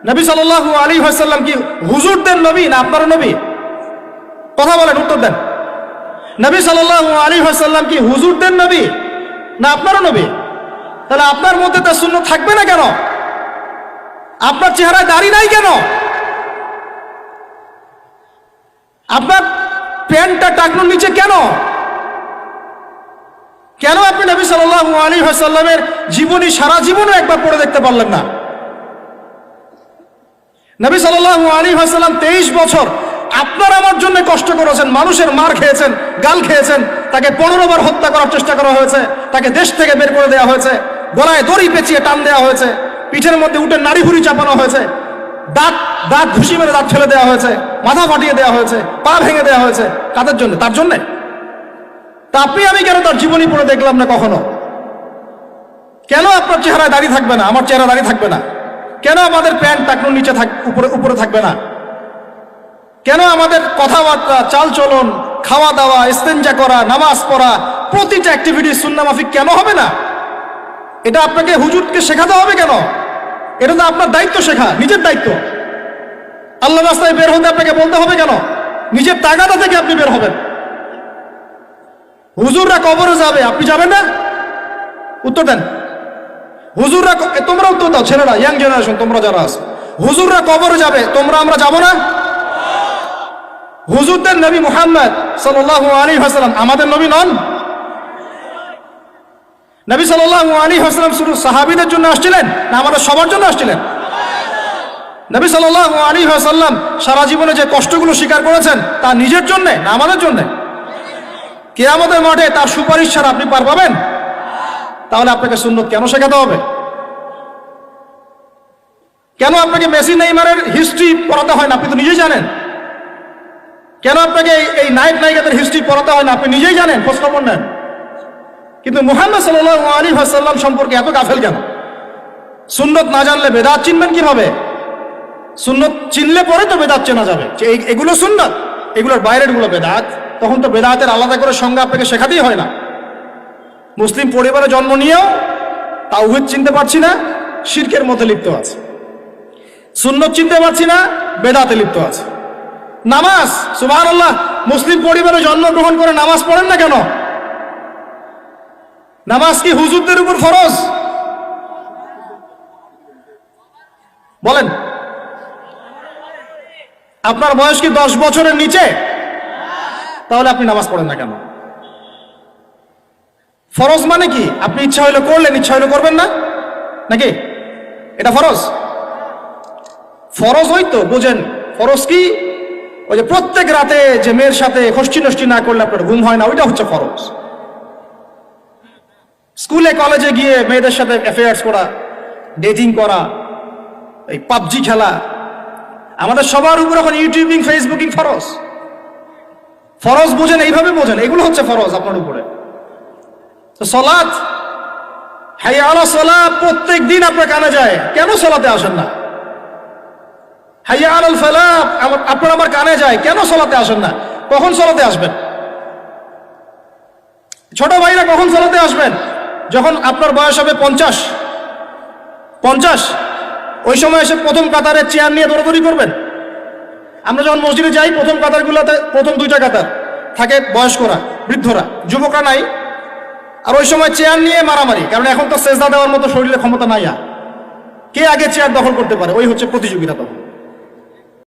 নবী সাল্লাল্লাহু আলাইহি ওয়াসাল্লাম কি হুজুরদের নবী না আপনার নবী? কথা বলেন, উত্তর দেন। নবী সাল্লাল্লাহু আলাইহি ওয়াসাল্লাম কি হুজুরদের নবী না আপনার নবী? তাহলে আপনার মধ্যে তার সুন্নাত থাকবে না কেন? আপনার চেহারায় দাড়ি নাই কেন? আপনার প্যান্টটা টাকনুর নিচে কেন? কেন আপনি নবী সাল্লাল্লাহু আলাইহি ওয়াসাল্লামের জীবনী সারা জীবনও একবার পড়ে দেখতে পারলেন না? নবী সাল্লাল্লাহু আলাইহি ওয়াসাল্লাম 23 বছর আপনার আমার জন্য কষ্ট করেছেন, মানুষের মার খেয়েছেন, গাল খেয়েছেন, তাকে 15 বার হত্যা করার চেষ্টা করা হয়েছে, তাকে দেশ থেকে বের করে দেওয়া হয়েছে, গলায় দড়ি পেঁচিয়ে টান দেওয়া হয়েছে, পিঠের মধ্যে উঠে নাড়ি ভুড়ি চাপানো হয়েছে, দাঁত ঘুষি মেরে দাঁত ফেলে দেওয়া হয়েছে, মাথা ফাটিয়ে দেওয়া হয়েছে, পা ভেঙে দেওয়া হয়েছে। কাদের জন্য? তার জন্যে। তা আপনি আমি কেন তার জীবনী পড়ে দেখলাম না কখনো? কেন আপনার চেহারায় দাড়ি থাকবে না, আমার চেহারা দাড়ি থাকবে না? কেন আমাদের প্যান্ট টাকনুর নিচে উপরে থাকবে না? কেন আমাদের কথাবার্তা, চাল চলন, খাওয়া দাওয়া, ইস্তেঞ্জা করা, নামাজ পড়া, প্রতিটা অ্যাক্টিভিটি সুন্নাহ মাফিক কেন হবে না? এটা আপনাকে হুজুরকে শেখাতে হবে কেন? এটা তো আপনার দায়িত্ব, শেখা নিজের দায়িত্ব। আল্লাহ রাস্তায় বের হতে আপনাকে বলতে হবে কেন? নিজের তাগাদা থেকে আপনি বের হবেন। হুজুররা কবরে যাবে, আপনি যাবেন না? উত্তর দেন। হুজুররা, তোমরা উত্তর দাও, ছেলেরা, ইয়াং জেনারেশন, তোমরা যারা আছো, হুজুররা কবরে যাবে, আমরা যাব না? হুজুরদের নবী মুহাম্মদ সাল্লাল্লাহু আলাইহি ওয়াসাল্লাম আমাদের নবী নন? নবী সাল্লাল্লাহু আলাইহি ওয়াসাল্লাম শুধু সাহাবীদের জন্য আসছিলেন না আমাদের সবার জন্য আসছিলেন? নবী সাল্লাল্লাহু আলাইহি ওয়াসাল্লাম সারা জীবনে যে কষ্টগুলো স্বীকার করেছেন তা নিজের জন্য না আমাদের জন্য? কিয়ামতের মাঠে তার সুপারিশ ছাড়া আপনি পার পাবেন? তাহলে আপনাকে সুন্নাত কেন শেখাতে হবে? কেন আপনাকে মেসি নেইমারের হিস্ট্রি পড়াতে হয় না? আপনি তো নিজেই জানেন। কেন আপনাকে এই নায়ক নায়িকাদের হিস্ট্রি পড়াতে হয় না? আপনি নিজেই জানেন, খোঁজ খবর নেন। কিন্তু মুহাম্মদ সাল্লাল্লাহু আলাইহি ওয়াসাল্লাম সম্পর্কে এত গাফেল কেন? সুন্নত না জানলে বেদাত চিনবেন কিভাবে? সুন্নত চিনলে পরে তো বেদাত চেনা যাবে যে এগুলো সুন্নত, এগুলোর বাইরের গুলো বেদাত। তখন তো বেদাতের আলাদা করে সংজ্ঞা আপনাকে শেখাতেই হয় না। মুসলিম পরিবারে জন্ম নিয়েও তাওহীদ চিনতে পারছি না, শিরকের মধ্যে লিপ্ত আছে। সুন্নত চিনতে পারছি না, বেদাতে লিপ্ত আছে। নামাজ, সুবহানাল্লাহ, মুসলিম পরিবারে জন্মগ্রহণ করে নামাজ পড়েন না কেন? নামাজ কি হুজুরদের উপর ফরজ? বলেন। আপনার বয়স কি 10 বছরের নিচে? তাহলে আপনি নামাজ পড়েন না কেন? ফরজ মানে কি? আপনি ইচ্ছা হইলে করলেন, ইচ্ছা হইলে করবেন না, নাকি? এটা ফরজ? ফরজ হয়তো বোঝেন। ফরজ কি? ওই যে প্রত্যেক রাতে যে মেয়ের সাথে খষ্টি নষ্টি না করলে আপনার ঘুম হয় না, ওইটা হচ্ছে ফরজ। স্কুলে কলেজে গিয়ে মেয়েদের সাথে অ্যাফেয়ার্স করা, ডেটিং করা, এই পাবজি খেলা, আমাদের সবার উপর এখন ইউটিউবিং, ফেসবুকিং ফরজ। ফরজ বোঝেন, এইভাবে বোঝেন, এগুলো হচ্ছে ফরজ আপনার উপরে। তো সালাত, হাইয়া আলাস সালাত প্রত্যেক দিন আপনার কানে যায়, কেন সালাতে আসেন না? হাইয়া আলাল ফালাহ আপনার আমার কানে যায়, কেন সালাতে আসেন না? কখন সালাতে আসবেন? ছোট ভাইরা কখন সালাতে আসবেন? যখন আপনার বয়স হবে 50, ওই সময় এসে প্রথম কাতারের চেয়ার নিয়ে দৌড়াদৌড়ি করবেন। আমরা যখন মসজিদে যাই, প্রথম কাতারগুলোতে প্রথম 2টা কাতার থাকে বয়স্করা, বৃদ্ধরা, যুবকরা নাই। আর ওই সময় চেয়ার নিয়ে মারামারি, কারণ এখন তো সেজদা দেওয়ার মতো শরীরে ক্ষমতা নাই। আর কে আগে চেয়ার দখল করতে পারে, ওই হচ্ছে প্রতিযোগিতা তখন।